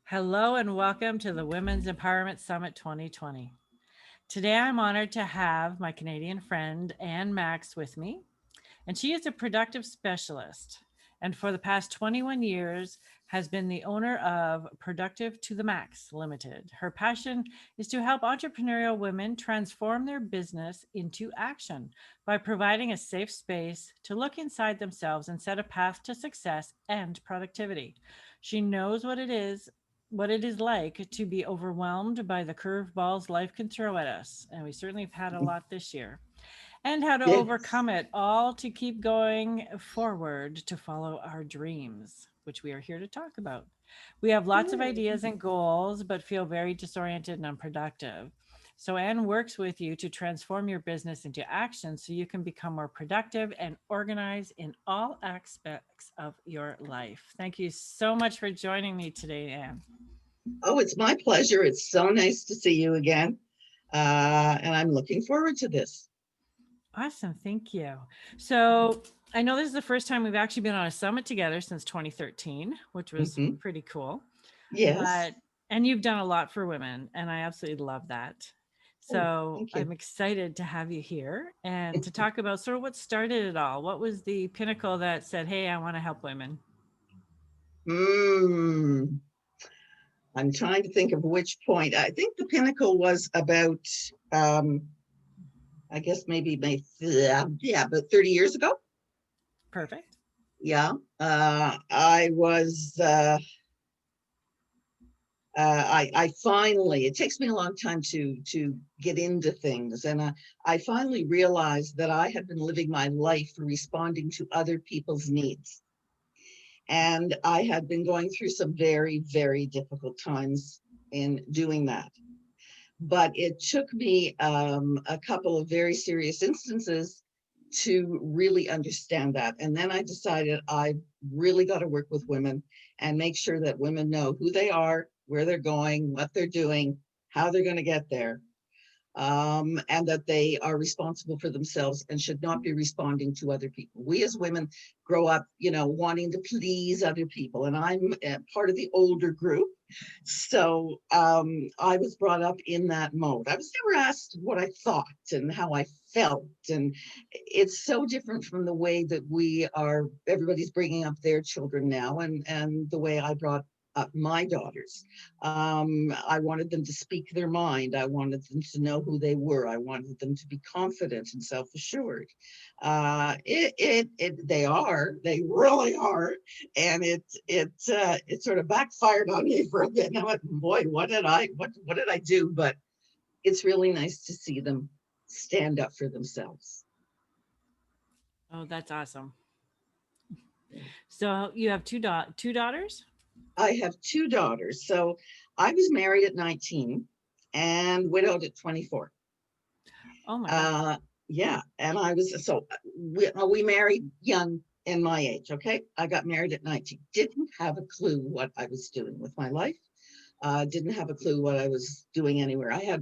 Hello and welcome to the Women's Empowerment Summit 2020. Today I'm honored to have my Canadian friend Anne Max with me, and she is a productive specialist and for the past 21 years has been the owner of Productive to the Max Limited. Her passion is to help entrepreneurial women transform their business into action by providing a safe space to look inside themselves and set a path to success and productivity. She knows what it is like to be overwhelmed by the curveballs life can throw at us, and we certainly have had a lot this year, and how to Yes. overcome it all to keep going forward to follow our dreams, which we are here to talk about. We have lots of ideas and goals, but feel very disoriented and unproductive. So, Anne works with you to transform your business into action so you can become more productive and organized in all aspects of your life. Thank you so much for joining me today, Anne. Oh, it's my pleasure. It's so nice to see you again. And I'm looking forward to this. Awesome. Thank you. So I know this is the first time we've actually been on a summit together since 2013, which was Hmm. pretty cool. Yes. But, and you've done a lot for women, and I absolutely love that. Oh, So thank you. I'm excited to have you here and to talk about sort of what started it all. What was the pinnacle that said, hey, I want to help women? Mm, I'm trying to think of which point. I think the pinnacle was about, um, I guess maybe about 30 years ago. Perfect. Yeah. I was I finally, it takes me a long time to get into things, and I finally realized that I had been living my life responding to other people's needs, and I had been going through some very, very difficult times in doing that. But it took me a couple of very serious instances to really understand that. And then I decided I really got to work with women and make sure that women know who they are, where they're going, what they're doing, how they're going to get there, and that they are responsible for themselves and should not be responding to other people. We as women grow up, wanting to please other people, and I'm part of the older group. So I was brought up in that mode. I was never asked what I thought and how I felt. And it's so different from the way that everybody's bringing up their children now, and the way I brought up my daughters. I wanted them to speak their mind. I wanted them to know who they were. I wanted them to be confident and self-assured. They really are, and it sort of backfired on me for a bit. And I went, boy, what did I do? But it's really nice to see them stand up for themselves. Oh, that's awesome. So you have two daughters? I have two daughters. So I was married at 19 and widowed at 24. Oh my God. Uh, yeah, and we married young in my age. Okay, I got married at 19. Didn't have a clue what I was doing with my life. Didn't have a clue what I was doing anywhere. I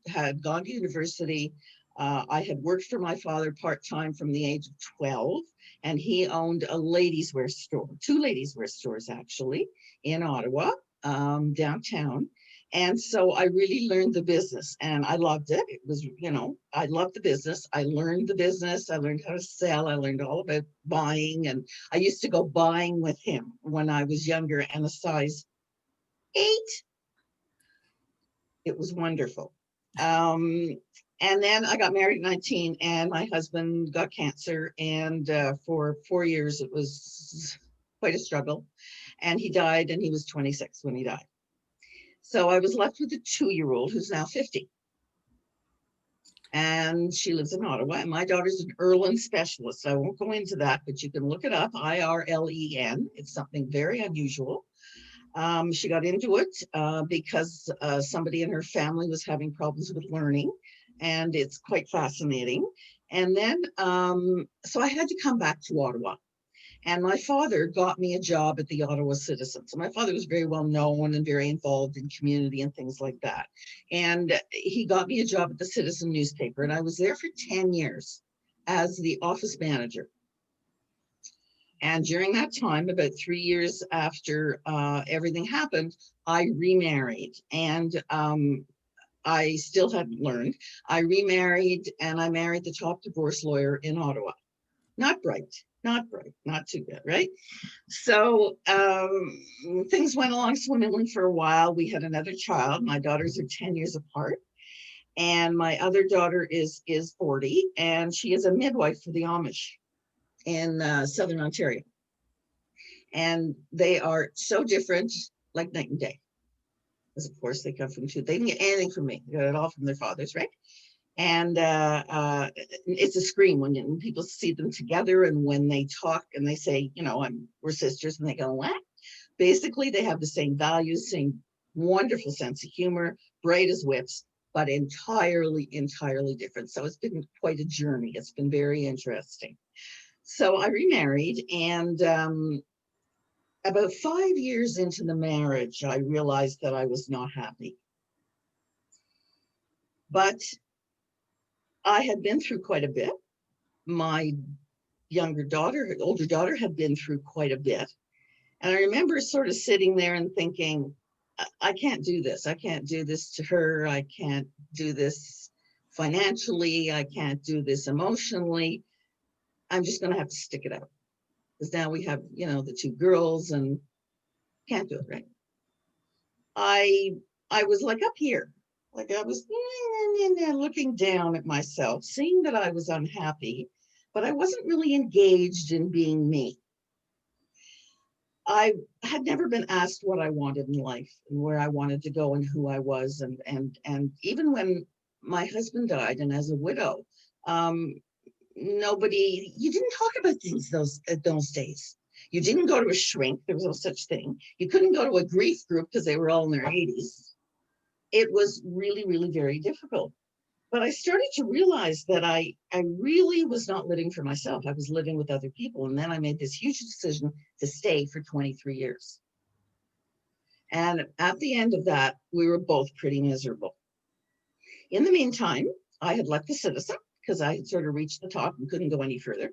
had gone to university. I had worked for my father part time from the age of 12, and he owned a ladies' wear store, two ladies' wear stores actually in Ottawa, downtown. And so I really learned the business and I loved it. It was, I loved the business. I learned the business. I learned how to sell. I learned all about buying. And I used to go buying with him when I was younger and a size 8. It was wonderful. Um, and then I got married at 19 and my husband got cancer. And for 4 years, it was quite a struggle. And he died, and he was 26 when he died. So I was left with a 2-year-old who's now 50. And she lives in Ottawa. And my daughter's an Irlen specialist. I won't go into that, but you can look it up, IRLEN. It's something very unusual. She got into it because somebody in her family was having problems with learning, and it's quite fascinating. And then, so I had to come back to Ottawa. And my father got me a job at the Ottawa Citizen. So my father was very well known and very involved in community and things like that. And he got me a job at the Citizen newspaper. And I was there for 10 years as the office manager. And during that time, about 3 years after everything happened, I remarried. And I still hadn't learned. I remarried and I married the top divorce lawyer in Ottawa. Not bright, not bright, not too good, right? So things went along swimmingly for a while. We had another child. My daughters are 10 years apart. And my other daughter is 40, and she is a midwife for the Amish in Southern Ontario. And they are so different, like night and day. Because of course they come from two. They didn't get anything from me. They got it all from their fathers, right? And it's a scream when people see them together, and when they talk and they say, we're sisters, and they go, what? Basically, they have the same values, same wonderful sense of humor, bright as whips, but entirely different. So it's been quite a journey. It's been very interesting. So I remarried, and about 5 years into the marriage, I realized that I was not happy. But I had been through quite a bit. My older daughter had been through quite a bit. And I remember sort of sitting there and thinking, I can't do this. I can't do this to her. I can't do this financially. I can't do this emotionally. I'm just going to have to stick it out. Because now we have, the two girls, and can't do it, right? I was like up here, like I was looking down at myself, seeing that I was unhappy, but I wasn't really engaged in being me. I had never been asked what I wanted in life and where I wanted to go and who I was. And even when my husband died, and as a widow, you didn't talk about things those days. You didn't go to a shrink. There was no such thing. You couldn't go to a grief group because they were all in their 80s. It was really, really very difficult. But I started to realize that I really was not living for myself. I was living with other people. And then I made this huge decision to stay for 23 years. And at the end of that, we were both pretty miserable. In the meantime, I had left the Citizen because I had sort of reached the top and couldn't go any further.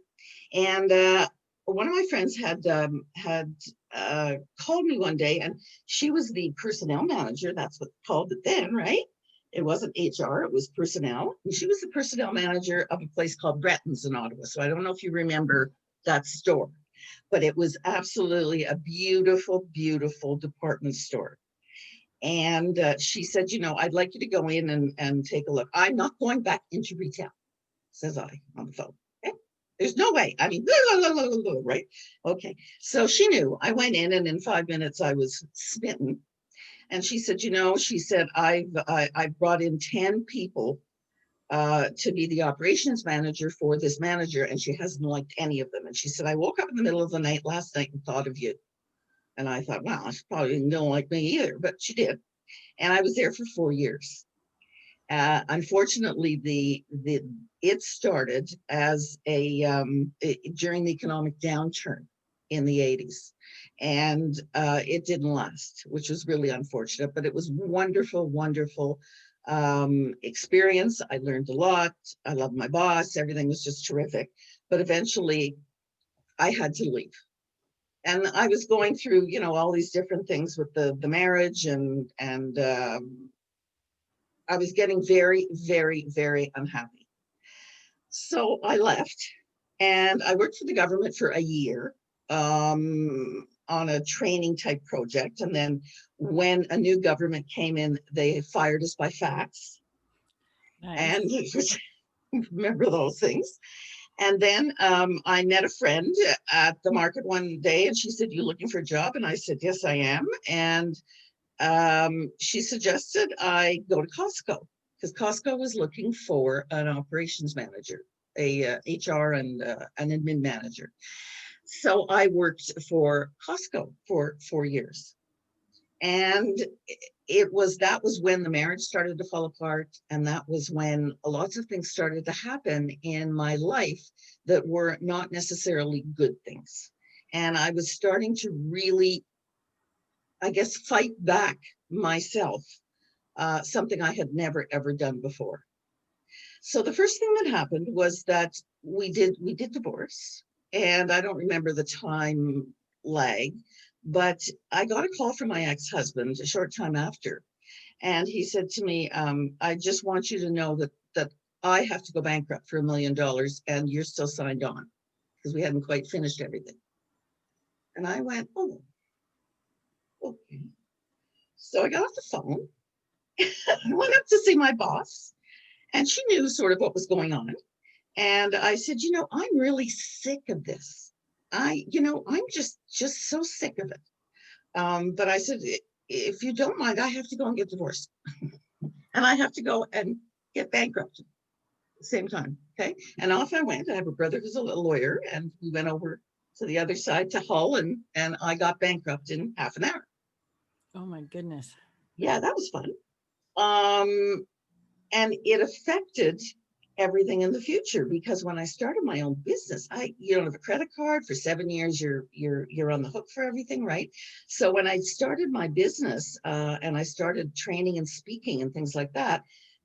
And one of my friends had called me one day, and she was the personnel manager. That's what called it then, right? It wasn't HR, it was personnel. And she was the personnel manager of a place called Bretton's in Ottawa. So I don't know if you remember that store, but it was absolutely a beautiful, beautiful department store. And she said, I'd like you to go in and take a look. I'm not going back into retail, says I on the phone. Okay? There's no way. I mean, right? Okay. So she knew. I went in, and in 5 minutes I was smitten. And she said, I've brought in 10 people to be the operations manager for this manager, and she hasn't liked any of them. And she said, I woke up in the middle of the night last night and thought of you. And I thought, wow, she probably don't like me either, but she did. And I was there for 4 years. Unfortunately, it started as during the economic downturn in the 80s. And it didn't last, which was really unfortunate, but it was wonderful, wonderful experience. I learned a lot. I loved my boss. Everything was just terrific. But eventually I had to leave. And I was going through, all these different things with the marriage, and I was getting very, very, very unhappy. So I left, and I worked for the government for a year on a training type project. And then when a new government came in, they fired us by fax. Nice. And it was, remember those things. And then I met a friend at the market one day, and she said, you looking for a job? And I said, yes, I am. And she suggested I go to Costco, because Costco was looking for an operations manager, a HR and an admin manager. So I worked for Costco for 4 years. And that was when the marriage started to fall apart. And that was when lots of things started to happen in my life that were not necessarily good things. And I was starting to really, I guess, fight back myself, something I had never, ever done before. So the first thing that happened was that we did divorce. and I don't remember the time lag, but I got a call from my ex-husband a short time after, and he said to me, I just want you to know that I have to go bankrupt for $1 million and you're still signed on, because we hadn't quite finished everything. And I went, oh, okay. So I got off the phone, I went up to see my boss, and she knew sort of what was going on. And I said, I'm really sick of this. I'm just so sick of it. But I said, if you don't mind, I have to go and get divorced. And I have to go and get bankrupt at the same time. Okay. And off I went. I have a brother who's a lawyer, and we went over to the other side to Hull, and I got bankrupt in half an hour. Oh my goodness. Yeah, that was fun. And it affected everything in the future, because when I started my own business, you don't have a credit card for 7 years, you're on the hook for everything, right? So when I started my business, and I started training and speaking and things like that,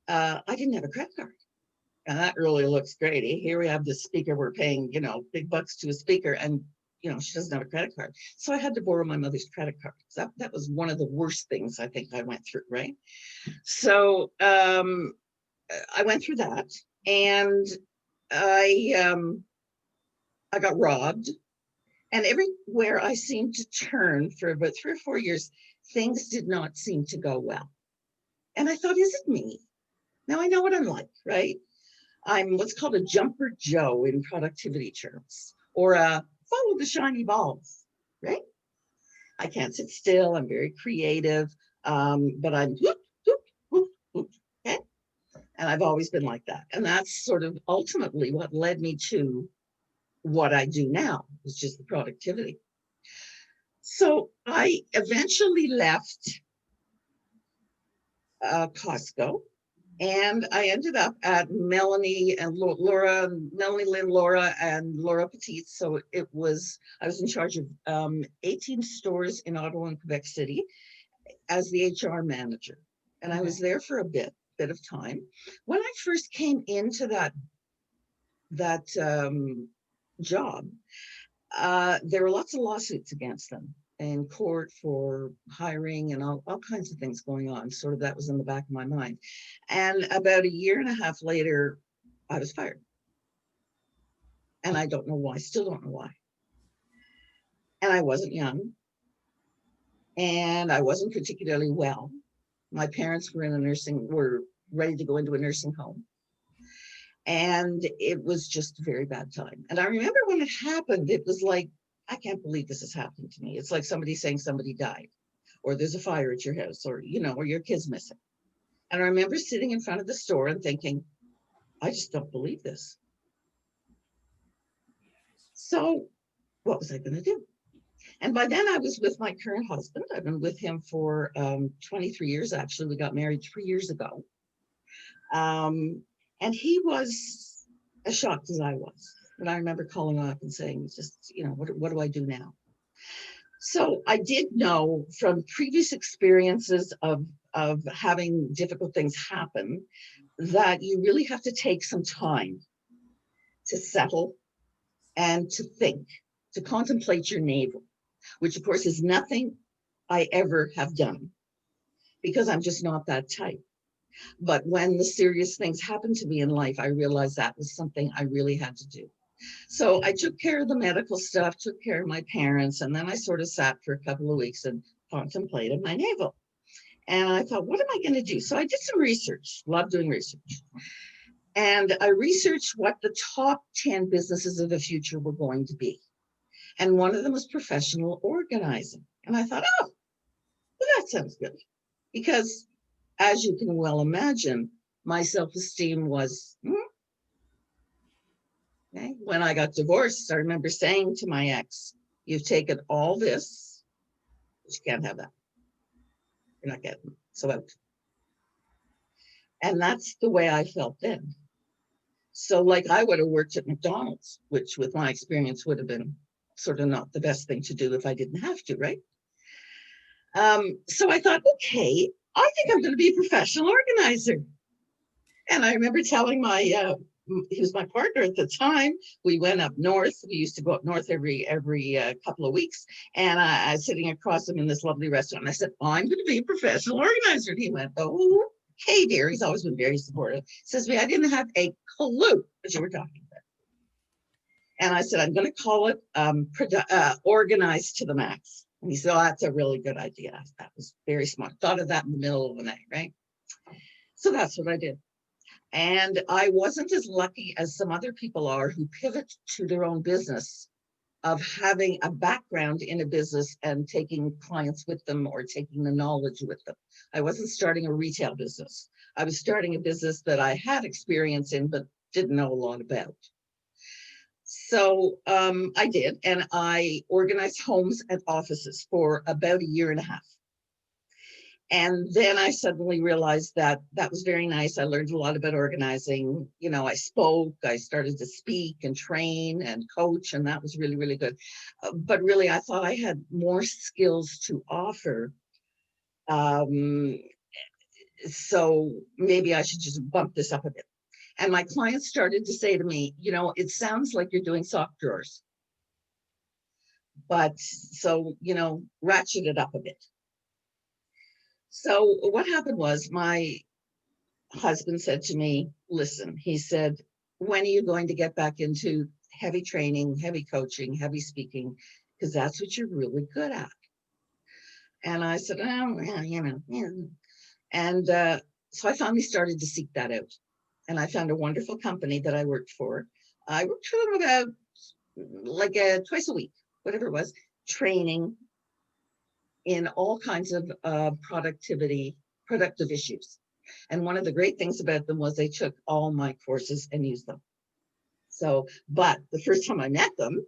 I didn't have a credit card. And that really looks great. Here we have this speaker, we're paying, big bucks to a speaker, and she doesn't have a credit card. So I had to borrow my mother's credit card. That was one of the worst things I think I went through, right? So I went through that, and I got robbed, and everywhere I seemed to turn for about 3 or 4 years, things did not seem to go well. And I thought, is it me? Now I know what I'm like, right? I'm what's called a jumper Joe in productivity terms, or a follow the shiny balls, right? I can't sit still. I'm very creative, but I'm whoop, whoop, whoop, whoop, okay? And I've always been like that. And that's sort of ultimately what led me to what I do now, is just the productivity. So I eventually left Costco, and I ended up at Melanie and Laura, Melanie Lynn, Laura, and Laura Petit. So I was in charge of 18 stores in Ottawa and Quebec City as the HR manager. And I was there for a bit of time. When I first came into that job, there were lots of lawsuits against them in court for hiring, and all kinds of things going on. Sort of that was in the back of my mind. And about 1.5 years later, I was fired. And I don't know why, still don't know why. And I wasn't young, and I wasn't particularly well. My parents were ready to go into a nursing home. And it was just a very bad time. And I remember when it happened, it was like, I can't believe this is happening to me. It's like somebody saying somebody died, or there's a fire at your house, or your kid's missing. And I remember sitting in front of the store and thinking, I just don't believe this. So what was I going to do? And by then I was with my current husband. I've been with him for 23 years. Actually, we got married 3 years ago. And he was as shocked as I was. And I remember calling up and saying, just, what do I do now? So I did know from previous experiences of having difficult things happen, that you really have to take some time to settle and to think, to contemplate your navel, which of course is nothing I ever have done, because I'm just not that type. But when the serious things happened to me in life, I realized that was something I really had to do. So I took care of the medical stuff, took care of my parents, and then I sort of sat for a couple of weeks and contemplated my navel. And I thought, what am I going to do? So I did some research, love doing research. And I researched what the top 10 businesses of the future were going to be. And one of them was professional organizing. And I thought, oh, well, that sounds good. Because as you can well imagine, my self-esteem was, okay. When I got divorced, I remember saying to my ex, you've taken all this, but you can't have that. You're not getting it. So out. And that's the way I felt then. So like I would have worked at McDonald's, which with my experience would have been sort of not the best thing to do if I didn't have to, right? So I thought, okay, I think I'm going to be a professional organizer. And I remember telling my he was my partner at the time. We went up north. We used to go up north every couple of weeks. And I was sitting across him in this lovely restaurant. And I said, I'm going to be a professional organizer. And he went, oh, okay, dear. He's always been very supportive. He says, I didn't have a clue what you were talking about. And I said, I'm going to call it organized to the max. And he said, oh, that's a really good idea. That was very smart. Thought of that in the middle of the night, right? So that's what I did. And I wasn't as lucky as some other people are who pivot to their own business, of having a background in a business and taking clients with them or taking the knowledge with them. I wasn't starting a retail business. I was starting a business that I had experience in, but didn't know a lot about. So I did, and I organized homes and offices for about a year and a half. And then I suddenly realized that that was very nice. I learned a lot about organizing. You know, I spoke, I started to speak and train and coach, and that was really, really good. But really, I thought I had more skills to offer. So maybe I should just bump this up a bit. And my clients started to say to me, you know, it sounds like you're doing sock drawers. But so, you know, ratchet it up a bit. So what happened was my husband said to me, listen, he said, when are you going to get back into heavy training, heavy coaching, heavy speaking? Because that's what you're really good at. And I said, oh, well, you know. Yeah. And so I finally started to seek that out. And I found a wonderful company that I worked for. I worked for them about like twice a week, whatever it was, training in all kinds of productive issues. And one of the great things about them was they took all my courses and used them. So, but the first time I met them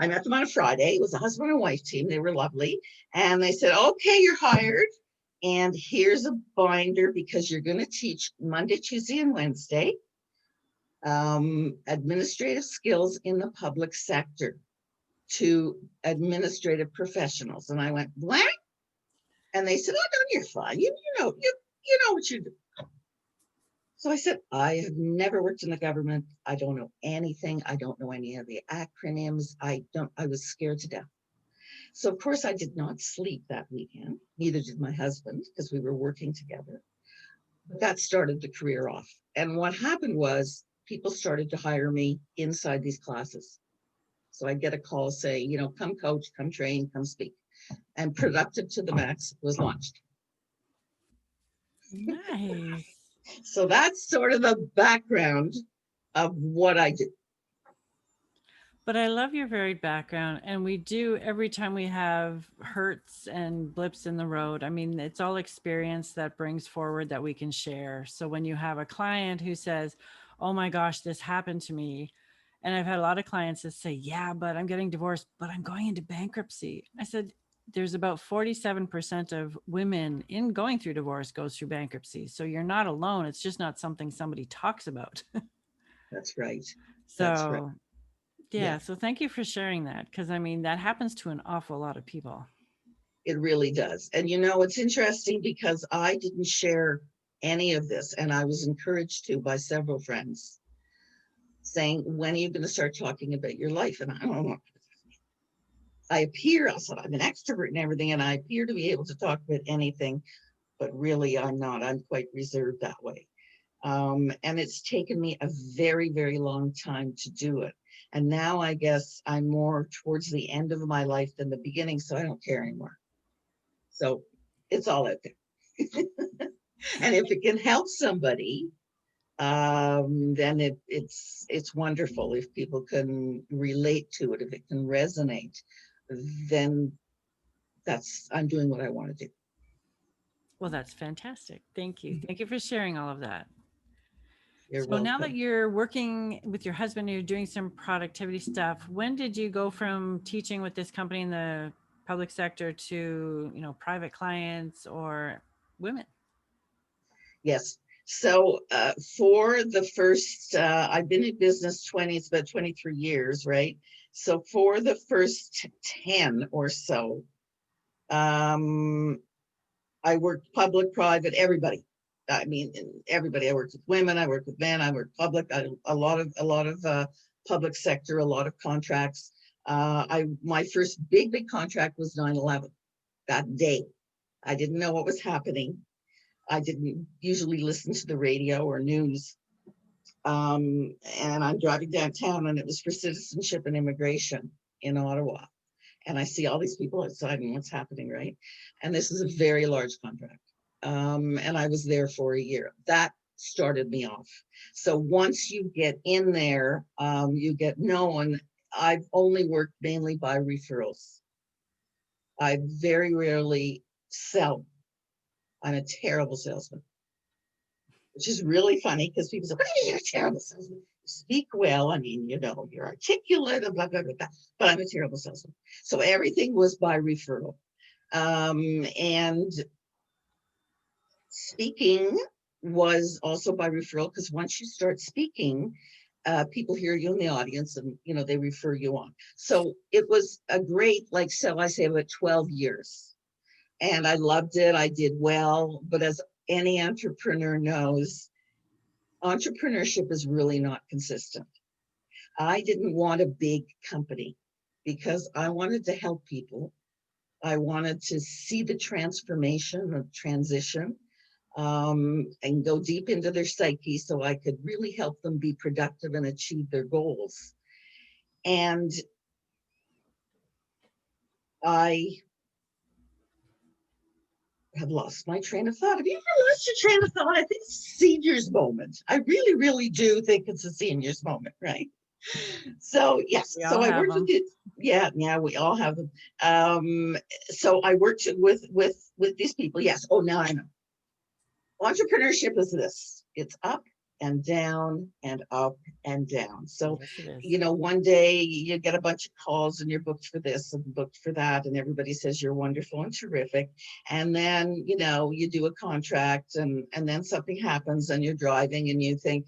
on a Friday. It was a husband and wife team. They were lovely. And they said, okay, you're hired. And here's a binder because you're going to teach Monday, Tuesday, and Wednesday administrative skills in the public sector to administrative professionals. And I went, what? And they said, oh, no, you're fine. You know what you do. So I said, I have never worked in the government. I don't know anything. I don't know any of the acronyms. I was scared to death. So of course I did not sleep that weekend. Neither did my husband because we were working together. But that started the career off. And what happened was people started to hire me inside these classes. So I'd get a call, say, you know, come coach, come train, come speak. And Productive to the Max was launched. Nice. So that's sort of the background of what I do. But I love your varied background. And we do every time we have hurts and blips in the road. I mean, it's all experience that brings forward that we can share. So when you have a client who says, oh my gosh, this happened to me. And I've had a lot of clients that say, yeah, but I'm getting divorced, but I'm going into bankruptcy. I said, there's about 47% of women in going through divorce goes through bankruptcy. So you're not alone. It's just not something somebody talks about. That's right. That's right. So yeah. So thank you for sharing that. Cause I mean, that happens to an awful lot of people. It really does. And you know, it's interesting because I didn't share any of this, and I was encouraged to by several friends saying, when are you going to start talking about your life? And I don't know. I said, I'm an extrovert and everything, and I appear to be able to talk about anything, but really I'm not. I'm quite reserved that way. And it's taken me a very, very long time to do it. And now I guess I'm more towards the end of my life than the beginning, so I don't care anymore. So it's all out there. And if it can help somebody, then it's wonderful. If people can relate to it, if it can resonate, then I'm doing what I want to do. Well, that's fantastic. Thank you. Thank you for sharing all of that. You're So welcome. now that you're working with your husband and you're doing some productivity stuff, when did you go from teaching with this company in the public sector to, you know, private clients or women? Yes. So for the first, I've been in business it's about 23 years, right? So for the first 10 or so, I worked public, private, everybody. I mean, everybody. I worked with women, I worked with men, I worked public, a lot of public sector, a lot of contracts. My first big contract was 9/11 that day. I didn't know what was happening. I didn't usually listen to the radio or news. And I'm driving downtown, and it was for citizenship and immigration in Ottawa. And I see all these people outside and what's happening, right? And this is a very large contract. And I was there for a year. That started me off. So once you get in there, you get known. I've only worked mainly by referrals. I very rarely sell. I'm a terrible salesman, which is really funny because people say, "Oh, you're a terrible salesman. You speak well. I mean, you know, you're articulate, and blah, blah, blah, blah." But I'm a terrible salesman. So everything was by referral. And speaking was also by referral, because once you start speaking, people hear you in the audience, and you know they refer you on. So it was a great, like, so I say, about 12 years, and I loved it. I did well, but as any entrepreneur knows, entrepreneurship is really not consistent. I didn't want a big company because I wanted to help people. I wanted to see the transformation of transition, and go deep into their psyche so I could really help them be productive and achieve their goals. And I have lost my train of thought. Have you ever lost your train of thought? I think it's a senior's moment. I really do think it's a senior's moment, right? So yes, We so all I have worked with them. it. Yeah, we all have them. So I worked with these people. Yes. Oh, now I know. Entrepreneurship is this. It's up and down and up and down. So, Yes, it is. you know, one day you get a bunch of calls and you're booked for this and booked for that, and everybody says you're wonderful and terrific. And then, you know, you do a contract, and then something happens and you're driving and you think,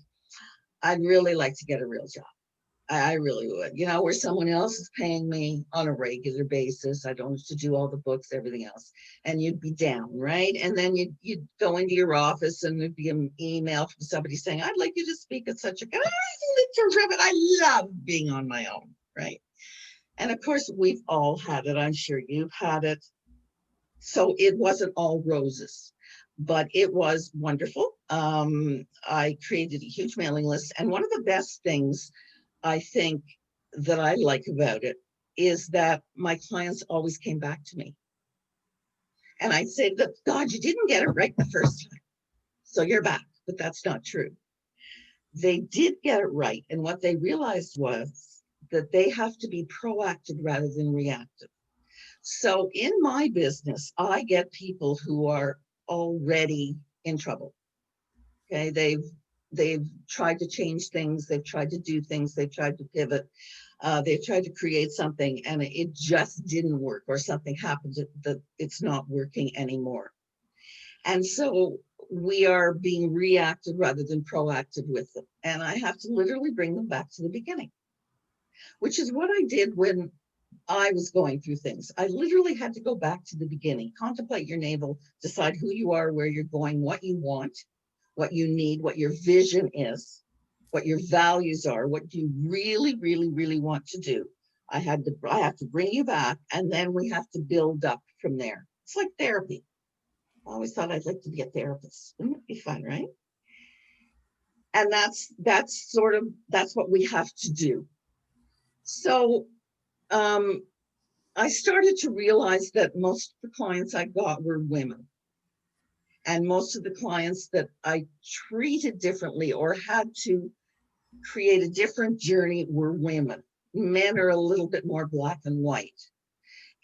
I'd really like to get a real job. I really would, you know, where someone else is paying me on a regular basis. I don't have to do all the books, everything else. And you'd be down, right? And then you'd go into your office and there'd be an email from somebody saying, I'd like you to speak at such a, terrific. I love being on my own, right? And of course, we've all had it. I'm sure you've had it. So it wasn't all roses, but it was wonderful. I created a huge mailing list. And one of the best things I think that I like about it is that my clients always came back to me. And I'd say that, God, you didn't get it right the first time, so you're back. But that's not true. They did get it right. And what they realized was that they have to be proactive rather than reactive. So in my business, I get people who are already in trouble. Okay, they've tried to change things, they've tried to do things, they've tried to pivot, they've tried to create something, and it just didn't work, or something happened that it's not working anymore. And so we are being reactive rather than proactive with them. And I have to literally bring them back to the beginning, which is what I did when I was going through things. I literally had to go back to the beginning, contemplate your navel, decide who you are, where you're going, what you want, what you need, what your vision is, what your values are, what you really want to do. I have to bring you back, and then we have to build up from there. It's like therapy. I always thought I'd like to be a therapist. Wouldn't it be fun, right? And that's what we have to do. So I started to realize that most of the clients I got were women. And most of the clients that I treated differently or had to create a different journey were women. Men are a little bit more black and white,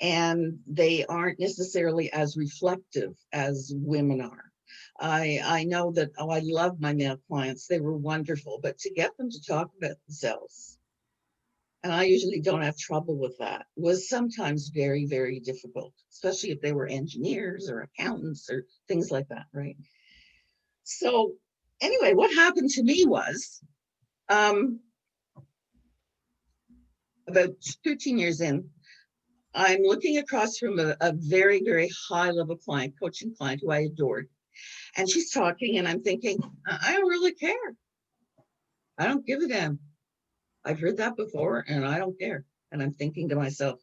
and they aren't necessarily as reflective as women are. I know that, oh, I love my male clients. They were wonderful, but to get them to talk about themselves, and I usually don't have trouble with that, was sometimes very difficult, especially if they were engineers or accountants or things like that, right? So anyway, what happened to me was, about 13 years in, I'm looking across from a very high level client, coaching client who I adored. And she's talking, and I'm thinking, I don't really care. I don't give a damn. I've heard that before, and I don't care. And I'm thinking to myself,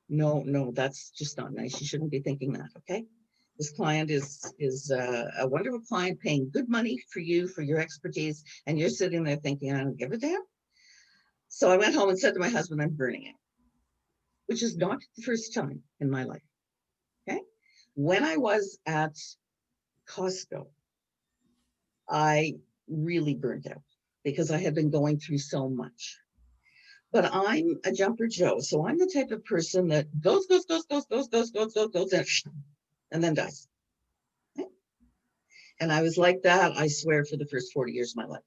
no, that's just not nice. You shouldn't be thinking that, okay? This client is a wonderful client paying good money for you, for your expertise, and you're sitting there thinking, I don't give a damn. So I went home and said to my husband, I'm burning it, which is not the first time in my life, okay? When I was at Costco, I really burned out because I had been going through so much. But I'm a jumper Joe, so I'm the type of person that goes, and then dies. Okay? And I was like that, I swear, for the first 40 years of my life.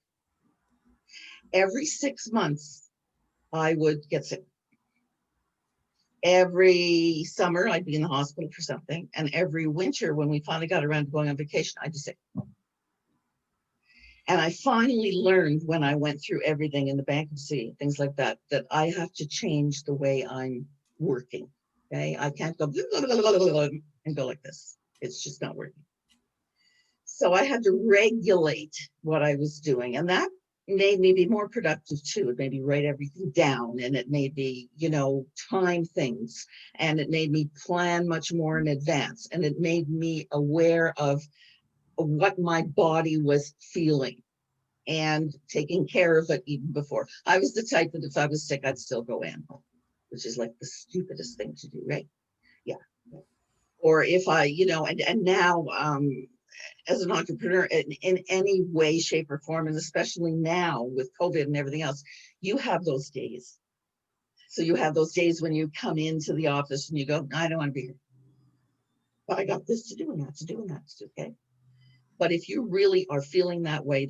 Every 6 months, I would get sick. Every summer, I'd be in the hospital for something. And every winter, when we finally got around to going on vacation, I'd be sick. And I finally learned when I went through everything in the bankruptcy, things like that, that I have to change the way I'm working. Okay. I can't go and go like this. It's just not working. So I had to regulate what I was doing. And that made me be more productive too. It made me write everything down, and it made me, time things, and it made me plan much more in advance. And it made me aware of what my body was feeling and taking care of it even before. I was the type that if I was sick, I'd still go in, which is like the stupidest thing to do, right? Yeah. Or if I, and now as an entrepreneur in any way, shape, or form, and especially now with COVID and everything else, you have those days. So you have those days when you come into the office and you go, I don't want to be here, but I got this to do and that to do and that to do, okay? But if you really are feeling that way,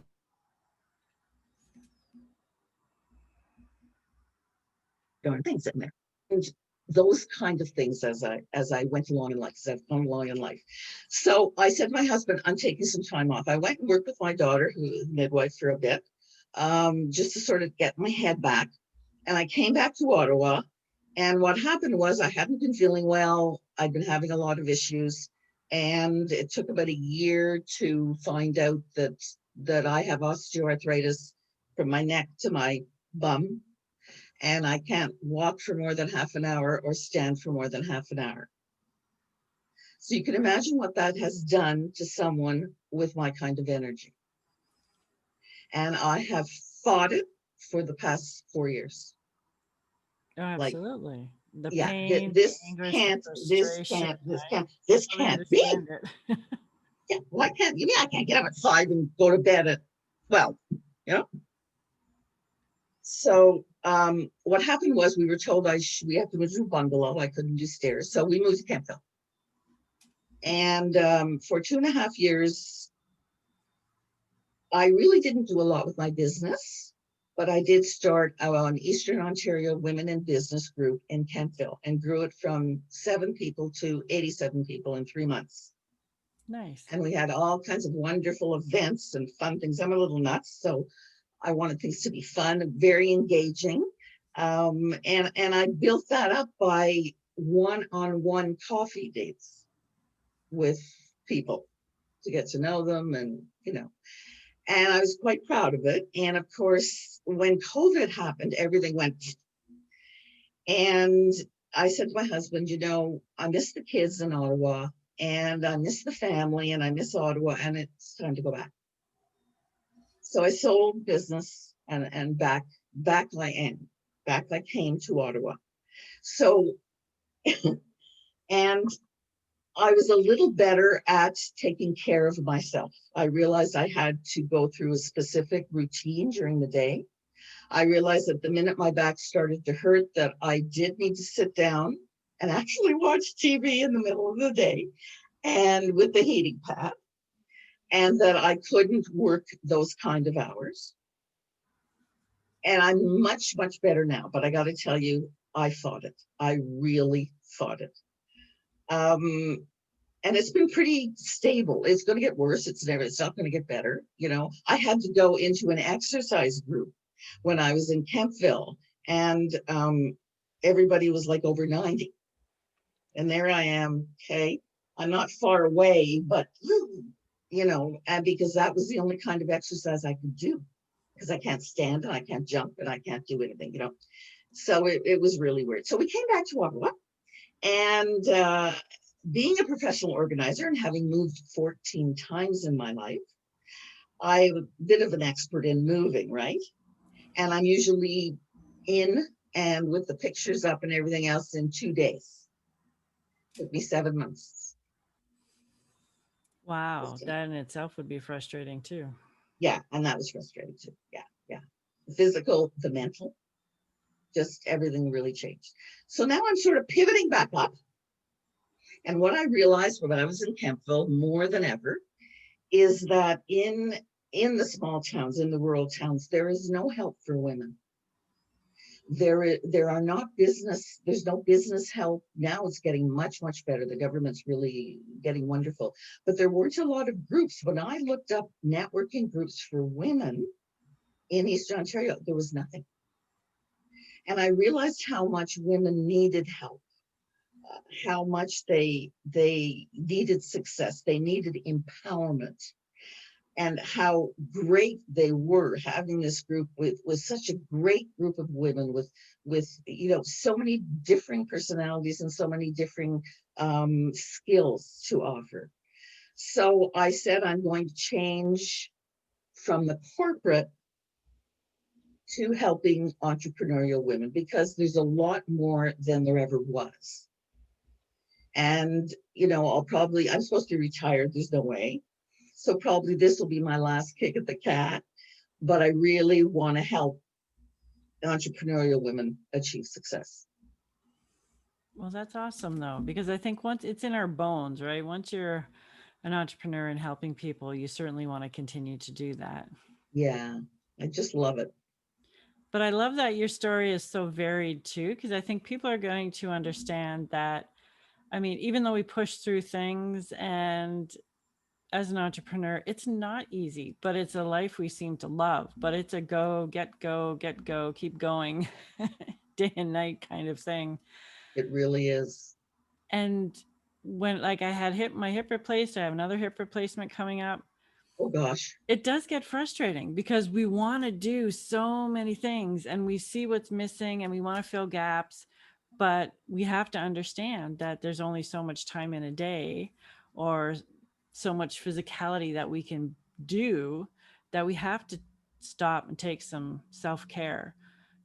darn things in there. And those kind of things as I went along in life, as I've gone along in life. So I said to my husband, I'm taking some time off. I went and worked with my daughter, who is midwife, for a bit, just to sort of get my head back. And I came back to Ottawa. And what happened was I hadn't been feeling well. I'd been having a lot of issues. And it took about a year to find out that I have osteoarthritis from my neck to my bum. And I can't walk for more than half an hour or stand for more than half an hour. So you can imagine what that has done to someone with my kind of energy. And I have fought it for the past 4 years. Oh, Like, absolutely. The yeah, pain, the this anguish, the can't, frustration, right? this Totally can't be. understand it. Yeah, well, you mean I can't get up at 5 and go to bed at 12, you know? So what happened was we were told we have to move to a bungalow. I couldn't do stairs. So we moved to Kempville. And for 2.5 years, I really didn't do a lot with my business, but I did start an Eastern Ontario Women in Business group in Kempville and grew it from 7 people to 87 people in 3 months. Nice. And we had all kinds of wonderful events and fun things. I'm a little nuts, so I wanted things to be fun, very engaging. And I built that up by one-on-one coffee dates with people to get to know them, and and I was quite proud of it. And of course, when COVID happened, everything went. And I said to my husband, I miss the kids in Ottawa, and I miss the family, and I miss Ottawa, and it's time to go back. So I sold business and back I came to Ottawa. So, and I was a little better at taking care of myself. I realized I had to go through a specific routine during the day. I realized that the minute my back started to hurt, that I did need to sit down and actually watch TV in the middle of the day and with the heating pad, and that I couldn't work those kind of hours. And I'm much, much better now, but I got to tell you, I fought it. I really fought it. And it's been pretty stable. It's going to get worse. It's not going to get better. I had to go into an exercise group when I was in Kempville, and everybody was like over 90. And there I am. Okay. I'm not far away, but and because that was the only kind of exercise I could do, because I can't stand and I can't jump and I can't do anything. So it was really weird. So we came back to Ottawa, and being a professional organizer and having moved 14 times in my life, I'm a bit of an expert in moving, right? And I'm usually in and with the pictures up and everything else in 2 days. Took me 7 months. Wow, that in itself would be frustrating too. Yeah, and that was frustrating too. Yeah, yeah. The physical, the mental, just everything really changed. So now I'm sort of pivoting back up. And what I realized when I was in Kempville more than ever is that in the small towns, in the rural towns, there is no help for women. There are not business, there's no business help. Now it's getting much better. The government's really getting wonderful. But there weren't a lot of groups. When I looked up networking groups for women in East Ontario, there was nothing. And I realized how much women needed help, how much they needed success, they needed empowerment, and how great they were having this group with such a great group of women with so many differing personalities and so many differing skills to offer. So I said I'm going to change from the corporate to helping entrepreneurial women, because there's a lot more than there ever was. And I'm supposed to be retired, there's no way. So probably this will be my last kick at the cat, but I really want to help entrepreneurial women achieve success. Well, that's awesome though, because I think once it's in our bones, right? Once you're an entrepreneur and helping people, you certainly want to continue to do that. Yeah, I just love it. But I love that your story is so varied too, because I think people are going to understand that. I mean, even though we push through things and as an entrepreneur, it's not easy, but it's a life we seem to love. But it's a get go, keep going, day and night kind of thing. It really is. And when like I had my hip replaced, I have another hip replacement coming up. Oh gosh. It does get frustrating because we want to do so many things and we see what's missing and we want to fill gaps, but we have to understand that there's only so much time in a day or so much physicality that we can do, that we have to stop and take some self-care.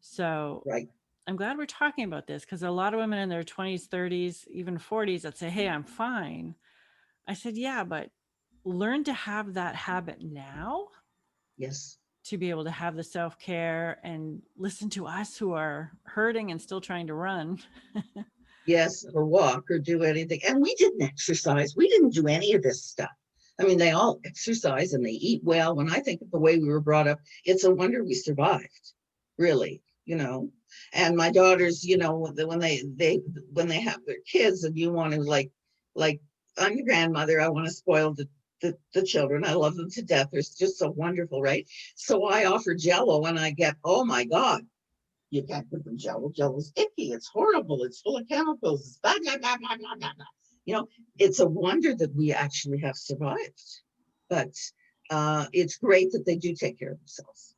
So Right. I'm glad we're talking about this, because a lot of women in their 20s, 30s, even 40s that say, hey, I'm fine. I said, yeah, but learn to have that habit now, Yes. to be able to have the self care and listen to us who are hurting and still trying to run. Yes, or walk or do anything. And we didn't exercise. We didn't do any of this stuff. I mean, they all exercise and they eat well. When I think of the way we were brought up, it's a wonder we survived, really. And my daughters, when they have their kids, and you want to like I'm the grandmother, I want to spoil the children. I love them to death. They're just so wonderful, right? So I offer Jello and I get, oh my God, you can't put the Jello. Jello's icky. It's horrible. It's full of chemicals. It's blah, blah, blah, blah, blah, blah. You know, it's a wonder that we actually have survived. But it's great that they do take care of themselves.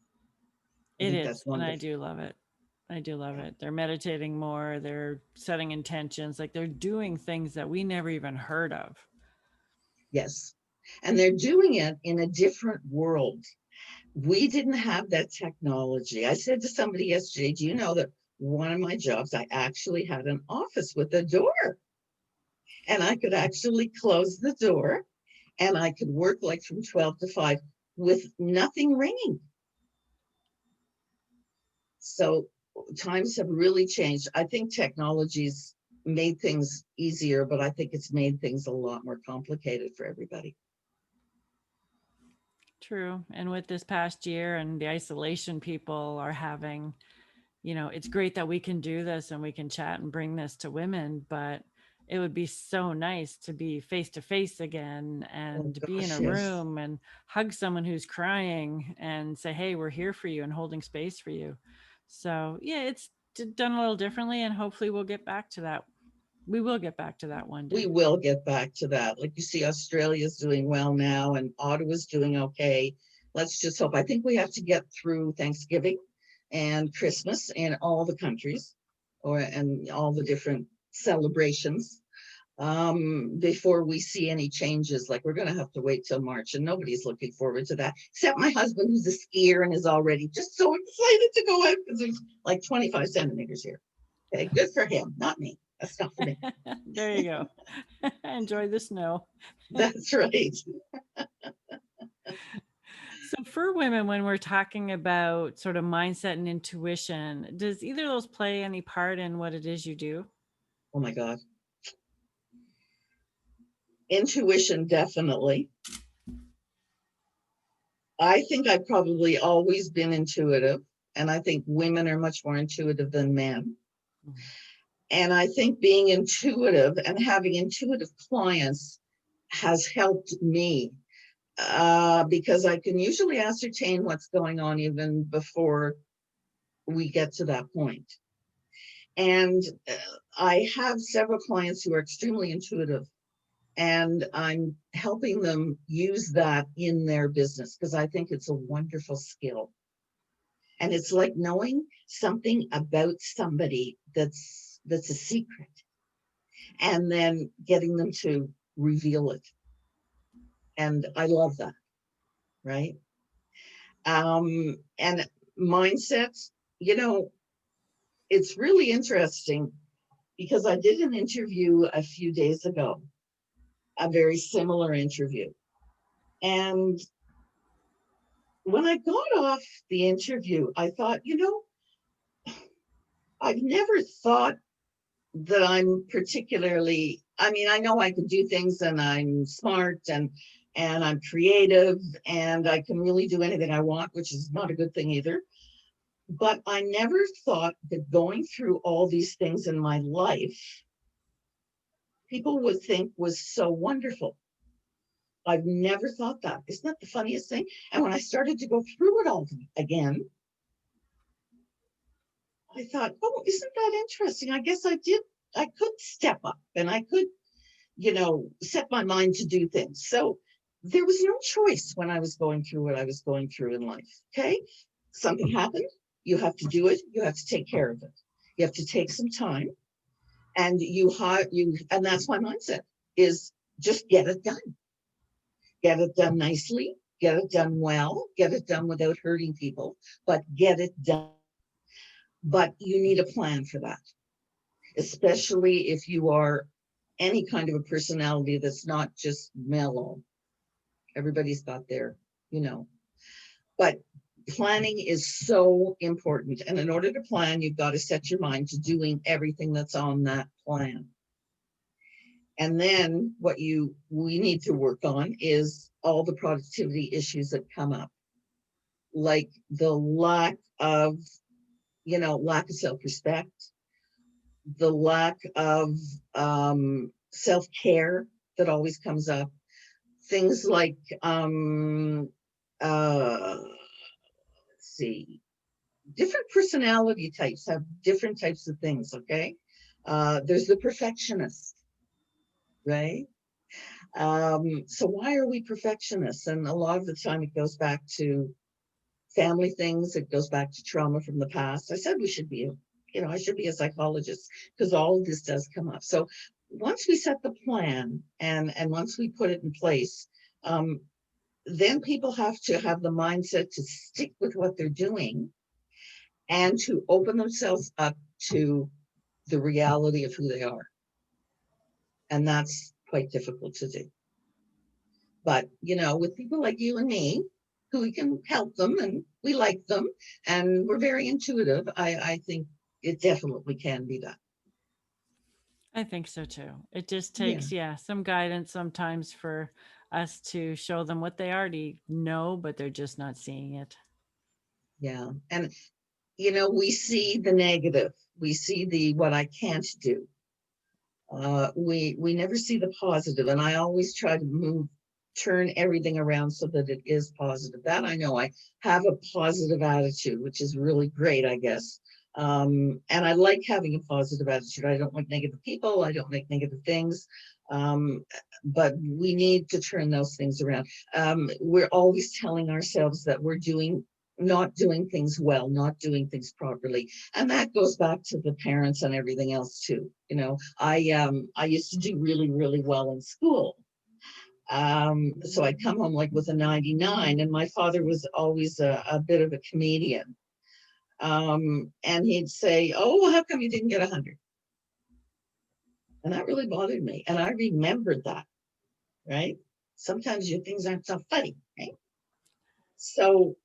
I It think that's is. And I wonderful. do love it. I do love it. They're meditating more, they're setting intentions, like they're doing things that we never even heard of. Yes. And they're doing it in a different world. We didn't have that technology. I said to somebody yesterday, do you know that one of my jobs, I actually had an office with a door, and I could actually close the door and I could work like from 12 to 5 with nothing ringing. So times have really changed. I think technology's made things easier, but I think it's made things a lot more complicated for everybody. True. And with this past year and the isolation people are having, it's great that we can do this and we can chat and bring this to women, but it would be so nice to be face to face again Oh and be in gosh, a yes. room and hug someone who's crying and say, hey, we're here for you and holding space for you. So, yeah, it's done a little differently and hopefully we'll get back to that. We will get back to that one We day. will get back to that. Like you see, Australia's doing well now and Ottawa's doing okay. Let's just hope. I think we have to get through Thanksgiving and Christmas in all the countries and all the different celebrations before we see any changes. Like we're going to have to wait till March, and nobody's looking forward to that except my husband, who's a skier and is already just so excited to go out because there's like 25 centimeters here. Okay, good for him, not me. That's not for me. There you go. Enjoy the snow. That's right. So, for women, when we're talking about sort of mindset and intuition, does either of those play any part in what it is you do? Oh my God. Intuition, definitely. I think I've probably always been intuitive, and I think women are much more intuitive than men. And I think being intuitive and having intuitive clients has helped me because I can usually ascertain what's going on even before we get to that point. And I have several clients who are extremely intuitive, and I'm helping them use that in their business because I think it's a wonderful skill. And it's like knowing something about somebody that's a secret and then getting them to reveal it. And I love that, right? And mindsets, you know, it's really interesting because I did an interview a few days ago, a very similar interview. And when I got off the interview, I thought, I've never thought that I'm particularly, I mean, I know I can do things and I'm smart and I'm creative and I can really do anything I want, which is not a good thing either. But I never thought that going through all these things in my life, people would think was so wonderful. I've never thought that. Isn't that the funniest thing? And when I started to go through it all again, I thought, oh, isn't that interesting? I guess I could step up and I could, set my mind to do things. So there was no choice when I was going through what I was going through in life. Okay. Something happened. You have to do it. You have to take care of it. You have to take some time and and that's my mindset is just get it done. Get it done nicely, get it done well, get it done without hurting people, but get it done. But you need a plan for that, especially if you are any kind of a personality that's not just mellow. Everybody's got their, you know, but planning is so important. And in order to plan, you've got to set your mind to doing everything that's on that plan. And then we need to work on is all the productivity issues that come up, like the lack of self-respect, the lack of self-care that always comes up, things like let's see, different personality types have different types of things. Okay, there's the perfectionist, right? So why are we perfectionists? And a lot of the time it goes back to family things. It goes back to trauma from the past. I said I should be a psychologist because all of this does come up. So once we set the plan and once we put it in place, then people have to have the mindset to stick with what they're doing and to open themselves up to the reality of who they are. And that's quite difficult to do. But, with people like you and me, who we can help them and we like them and we're very intuitive, I think it definitely can be done. I think so too. It just Yeah. takes, yeah, some guidance sometimes for us to show them what they already know, but they're just not seeing it. Yeah. And, we see the negative, we see the what I can't do. We never see the positive, and I always try to turn everything around so that it is positive. That I know I have a positive attitude, which is really great, I guess. And I like having a positive attitude. I don't like negative people. I don't like negative things. Um, but we need to turn those things around. We're always telling ourselves that we're not doing things well, not doing things properly. And that goes back to the parents and everything else too. I used to do really, really well in school. So I'd come home like with a 99, and my father was always a bit of a comedian. And he'd say, "Oh, well, how come you didn't get 100?" And that really bothered me. And I remembered that, right? Sometimes your things aren't so funny, right? So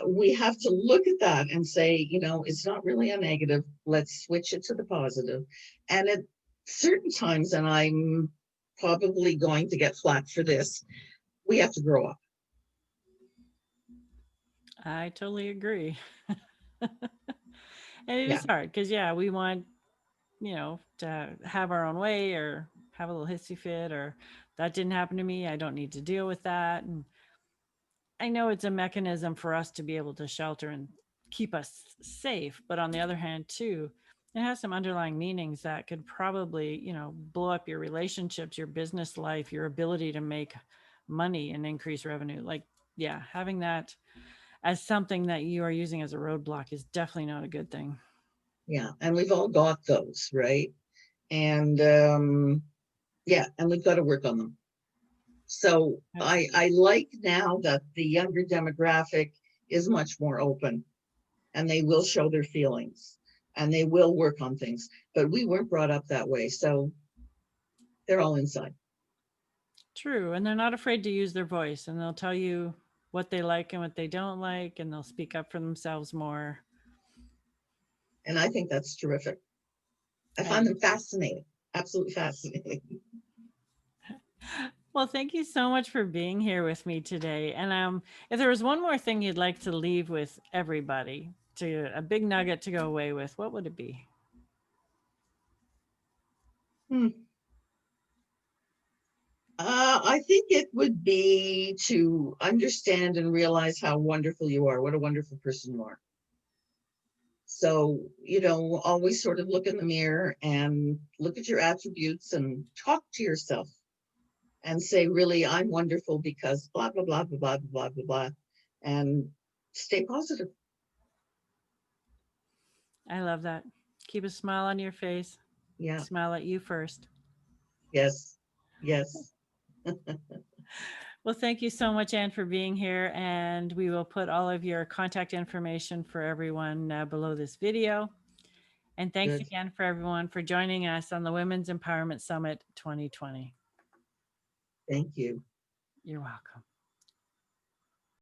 we have to look at that and say, it's not really a negative. Let's switch it to the positive. And at certain times, and I'm probably going to get flack for this, we have to grow up. I totally agree. And it Yeah. is hard because, yeah, we want, to have our own way or have a little hissy fit or that didn't happen to me. I don't need to deal with that. And I know it's a mechanism for us to be able to shelter and keep us safe. But on the other hand, too, it has some underlying meanings that could probably, blow up your relationships, your business life, your ability to make money and increase revenue. Like, yeah, having that as something that you are using as a roadblock is definitely not a good thing. Yeah. And we've all got those, right? And yeah, and we've got to work on them. So Yes. I like now that the younger demographic is much more open, and they will show their feelings and they will work on things. But we weren't brought up that way. So they're all inside. True. And they're not afraid to use their voice and they'll tell you what they like and what they don't like, and they'll speak up for themselves more. And I think that's terrific. I I find do them too. fascinating, absolutely fascinating. Well, thank you so much for being here with me today. And if there was one more thing you'd like to leave with everybody, to a big nugget to go away with, what would it be? Hmm. I think it would be to understand and realize how wonderful you are, what a wonderful person you are. So, always sort of look in the mirror and look at your attributes and talk to yourself and say, really, I'm wonderful because blah, blah, blah, blah, blah, blah, blah, blah, and stay positive. I love that. Keep a smile on your face. Yeah. Smile at you first. Yes. Yes. Well, thank you so much, Anne, for being here. And we will put all of your contact information for everyone below this video. And thanks Good. again for everyone for joining us on the Women's Empowerment Summit 2020. Thank you. You're welcome.